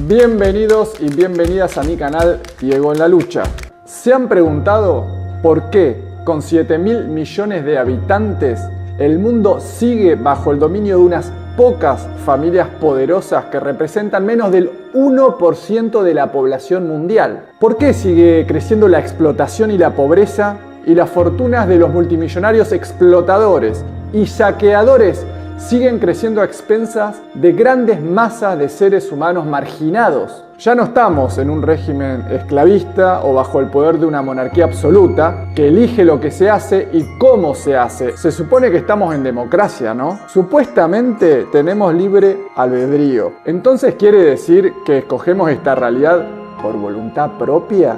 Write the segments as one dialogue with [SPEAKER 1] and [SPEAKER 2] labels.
[SPEAKER 1] Bienvenidos y bienvenidas a mi canal Diego en la Lucha. ¿Se han preguntado por qué con 7.000 millones de habitantes el mundo sigue bajo el dominio de unas pocas familias poderosas que representan menos del 1% de la población mundial? ¿Por qué sigue creciendo la explotación y la pobreza y las fortunas de los multimillonarios explotadores y saqueadores siguen creciendo a expensas de grandes masas de seres humanos marginados? Ya no estamos en un régimen esclavista o bajo el poder de una monarquía absoluta que elige lo que se hace y cómo se hace. Se supone que estamos en democracia, ¿no? Supuestamente tenemos libre albedrío. ¿Entonces quiere decir que escogemos esta realidad por voluntad propia?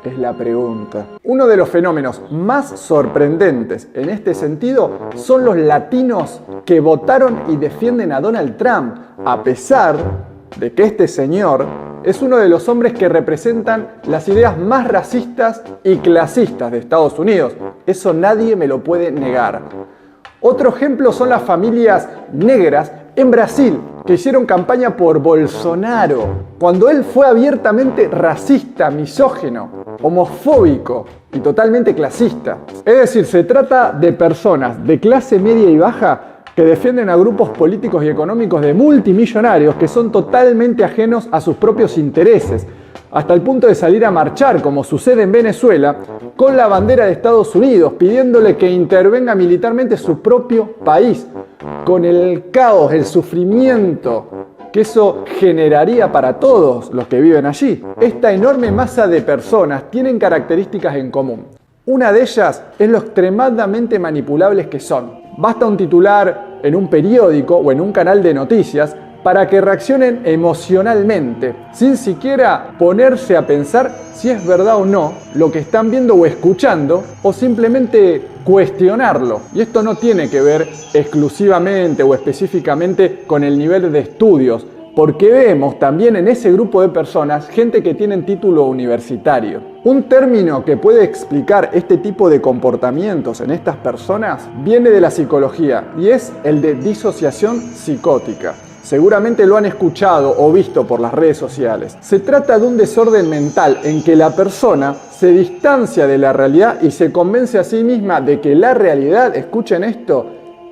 [SPEAKER 1] Es la pregunta. Uno de los fenómenos más sorprendentes en este sentido son los latinos que votaron y defienden a Donald Trump, a pesar de que este señor es uno de los hombres que representan las ideas más racistas y clasistas de Estados Unidos. Eso nadie me lo puede negar. Otro ejemplo son las familias negras en Brasil, que hicieron campaña por Bolsonaro, cuando él fue abiertamente racista, misógino, homofóbico y totalmente clasista. Es decir, se trata de personas de clase media y baja que defienden a grupos políticos y económicos de multimillonarios que son totalmente ajenos a sus propios intereses, hasta el punto de salir a marchar, como sucede en Venezuela, con la bandera de Estados Unidos, pidiéndole que intervenga militarmente su propio país, con el caos, el sufrimiento que eso generaría para todos los que viven allí. Esta enorme masa de personas tienen características en común. Una de ellas es lo extremadamente manipulables que son. Basta un titular en un periódico o en un canal de noticias para que reaccionen emocionalmente, sin siquiera ponerse a pensar si es verdad o no lo que están viendo o escuchando, o simplemente cuestionarlo. Y esto no tiene que ver exclusivamente o específicamente con el nivel de estudios, porque vemos también en ese grupo de personas gente que tienen título universitario. Un término que puede explicar este tipo de comportamientos en estas personas viene de la psicología y es el de disociación psicótica. Seguramente lo han escuchado o visto por las redes sociales. Se trata de un desorden mental en que la persona se distancia de la realidad y se convence a sí misma de que la realidad, escuchen esto,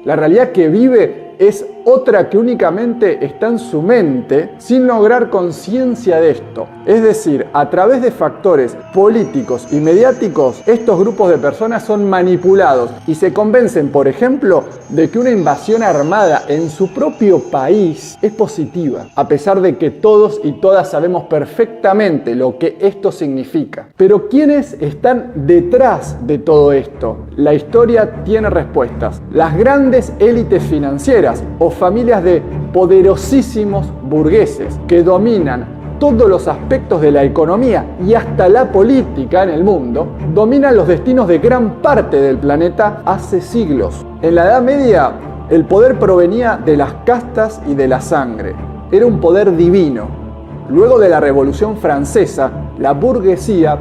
[SPEAKER 1] la realidad que vive es otra que únicamente está en su mente sin lograr conciencia de esto. Es decir, a través de factores políticos y mediáticos, estos grupos de personas son manipulados y se convencen, por ejemplo, de que una invasión armada en su propio país es positiva, a pesar de que todos y todas sabemos perfectamente lo que esto significa. Pero ¿quiénes están detrás de todo esto? La historia tiene respuestas. Las grandes élites financieras o familias de poderosísimos burgueses que dominan todos los aspectos de la economía y hasta la política en el mundo, dominan los destinos de gran parte del planeta hace siglos. En la Edad Media, el poder provenía de las castas y de la sangre. Era un poder divino. Luego de la Revolución Francesa, la burguesía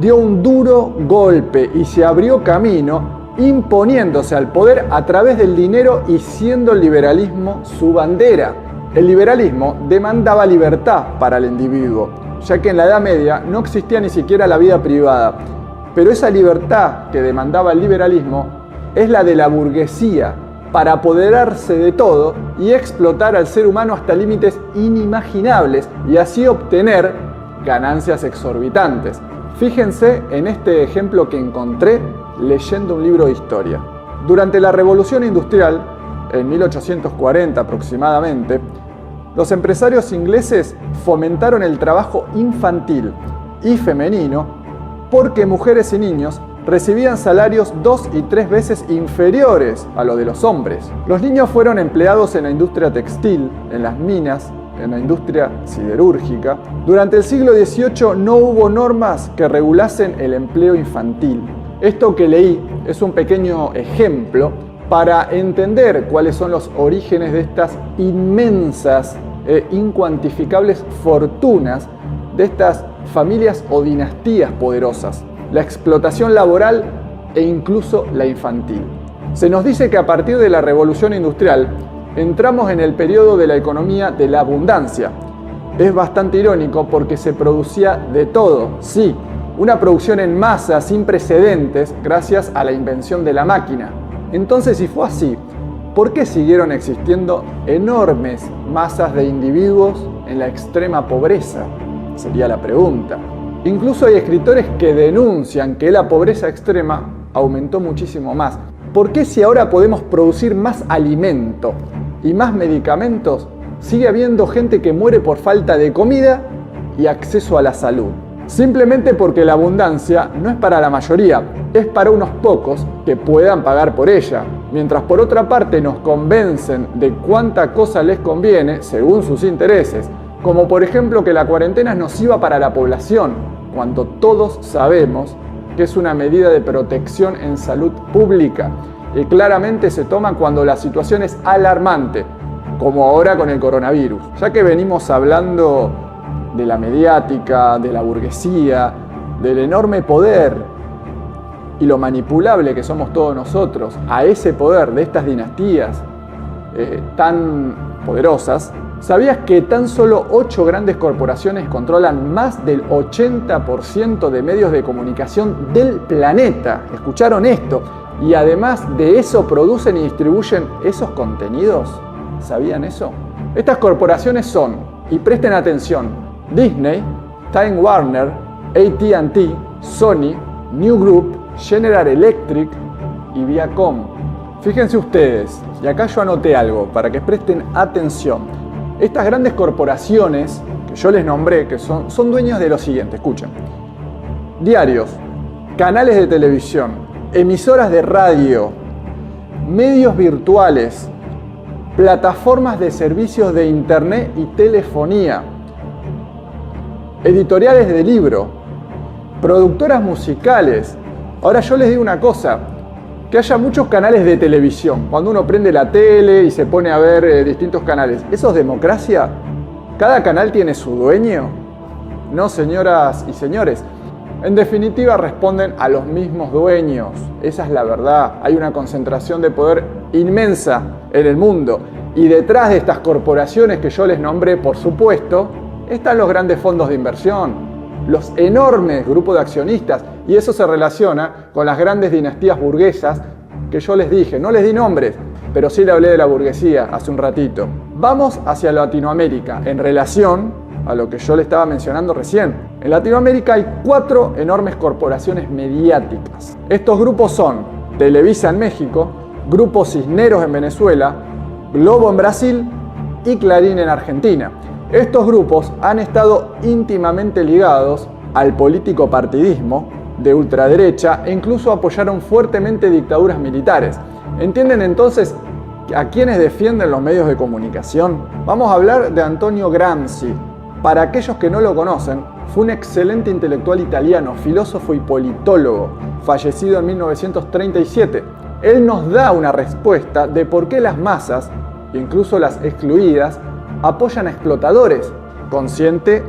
[SPEAKER 1] dio un duro golpe y se abrió camino, imponiéndose al poder a través del dinero y siendo el liberalismo su bandera. El liberalismo demandaba libertad para el individuo, ya que en la Edad Media no existía ni siquiera la vida privada. Pero esa libertad que demandaba el liberalismo es la de la burguesía, para apoderarse de todo y explotar al ser humano hasta límites inimaginables y así obtener ganancias exorbitantes. Fíjense en este ejemplo que encontré leyendo un libro de historia. Durante la Revolución Industrial, en 1840 aproximadamente, los empresarios ingleses fomentaron el trabajo infantil y femenino porque mujeres y niños recibían salarios 2 y 3 veces inferiores a los de los hombres. Los niños fueron empleados en la industria textil, en las minas, en la industria siderúrgica. Durante el siglo XVIII no hubo normas que regulasen el empleo infantil. Esto que leí es un pequeño ejemplo para entender cuáles son los orígenes de estas inmensas e incuantificables fortunas de estas familias o dinastías poderosas, la explotación laboral e incluso la infantil. Se nos dice que a partir de la Revolución Industrial entramos en el periodo de la economía de la abundancia, es bastante irónico porque se producía de todo, sí, una producción en masa sin precedentes gracias a la invención de la máquina. Entonces, si fue así, ¿por qué siguieron existiendo enormes masas de individuos en la extrema pobreza? Sería la pregunta. Incluso hay escritores que denuncian que la pobreza extrema aumentó muchísimo más. ¿Por qué si ahora podemos producir más alimento y más medicamentos, sigue habiendo gente que muere por falta de comida y acceso a la salud? Simplemente porque la abundancia no es para la mayoría, es para unos pocos que puedan pagar por ella. Mientras por otra parte nos convencen de cuánta cosa les conviene según sus intereses, como por ejemplo que la cuarentena es nociva para la población, cuando todos sabemos que es una medida de protección en salud pública y claramente se toma cuando la situación es alarmante, como ahora con el coronavirus. Ya que venimos hablando de la mediática, de la burguesía, del enorme poder y lo manipulable que somos todos nosotros a ese poder de estas dinastías tan poderosas, ¿sabías que tan solo 8 grandes corporaciones controlan más del 80% de medios de comunicación del planeta? ¿Escucharon esto? Y además de eso producen y distribuyen esos contenidos. ¿Sabían eso? Estas corporaciones son, y presten atención, Disney, Time Warner, AT&T, Sony, New Group, General Electric y Viacom. Fíjense ustedes, y acá yo anoté algo para que presten atención. Estas grandes corporaciones que yo les nombré, que son dueños de lo siguiente, escuchen. Diarios, canales de televisión, emisoras de radio, medios virtuales, plataformas de servicios de internet y telefonía, editoriales de libro, productoras musicales. Ahora yo les digo una cosa, que haya muchos canales de televisión. Cuando uno prende la tele y se pone a ver distintos canales, ¿eso es democracia? ¿Cada canal tiene su dueño? No, señoras y señores. En definitiva, responden a los mismos dueños. Esa es la verdad. Hay una concentración de poder inmensa en el mundo. Y detrás de estas corporaciones que yo les nombré, por supuesto, están los grandes fondos de inversión, los enormes grupos de accionistas, y eso se relaciona con las grandes dinastías burguesas que yo les dije. No les di nombres, pero sí le hablé de la burguesía hace un ratito. Vamos hacia Latinoamérica en relación a lo que yo le estaba mencionando recién. En Latinoamérica hay 4 enormes corporaciones mediáticas. Estos grupos son Televisa en México, Grupo Cisneros en Venezuela, Globo en Brasil y Clarín en Argentina. Estos grupos han estado íntimamente ligados al político partidismo de ultraderecha e incluso apoyaron fuertemente dictaduras militares. ¿Entienden entonces a quiénes defienden los medios de comunicación? Vamos a hablar de Antonio Gramsci. Para aquellos que no lo conocen, fue un excelente intelectual italiano, filósofo y politólogo, fallecido en 1937. Él nos da una respuesta de por qué las masas, incluso las excluidas, apoyan a explotadores, consciente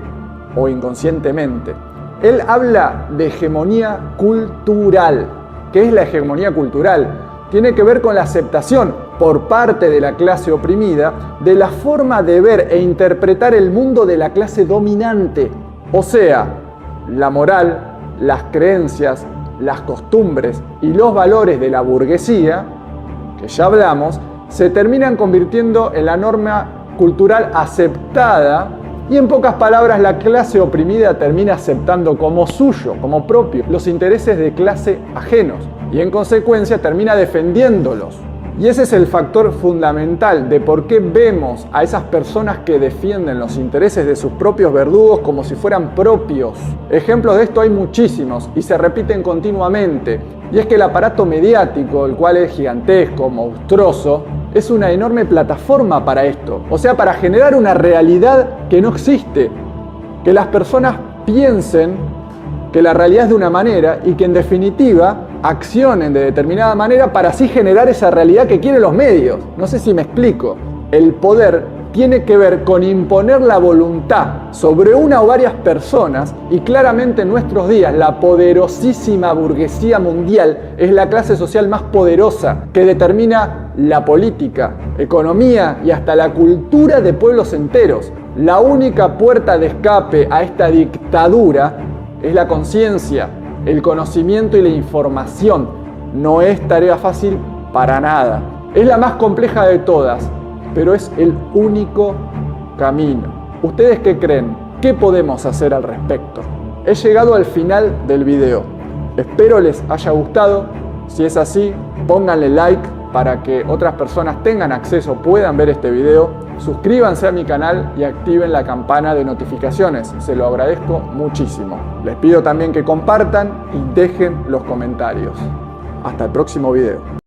[SPEAKER 1] o inconscientemente. Él habla de hegemonía cultural. ¿Qué es la hegemonía cultural? Tiene que ver con la aceptación por parte de la clase oprimida de la forma de ver e interpretar el mundo de la clase dominante. O sea, la moral, las creencias, las costumbres y los valores de la burguesía, que ya hablamos, se terminan convirtiendo en la norma cultural aceptada, y en pocas palabras la clase oprimida termina aceptando como suyo, como propio, los intereses de clase ajenos y en consecuencia termina defendiéndolos. Y ese es el factor fundamental de por qué vemos a esas personas que defienden los intereses de sus propios verdugos como si fueran propios. Ejemplos de esto hay muchísimos y se repiten continuamente. Y es que el aparato mediático, el cual es gigantesco, monstruoso, es una enorme plataforma para esto. O sea, para generar una realidad que no existe. Que las personas piensen que la realidad es de una manera y que en definitiva accionen de determinada manera para así generar esa realidad que quieren los medios. No sé si me explico. El poder tiene que ver con imponer la voluntad sobre una o varias personas y claramente en nuestros días la poderosísima burguesía mundial es la clase social más poderosa que determina la política, economía y hasta la cultura de pueblos enteros. La única puerta de escape a esta dictadura es la conciencia, el conocimiento y la información. No es tarea fácil para nada. Es la más compleja de todas, pero es el único camino. ¿Ustedes qué creen? ¿Qué podemos hacer al respecto? He llegado al final del video. Espero les haya gustado. Si es así, pónganle like para que otras personas tengan acceso, puedan ver este video. Suscríbanse a mi canal y activen la campana de notificaciones. Se lo agradezco muchísimo. Les pido también que compartan y dejen los comentarios. Hasta el próximo video.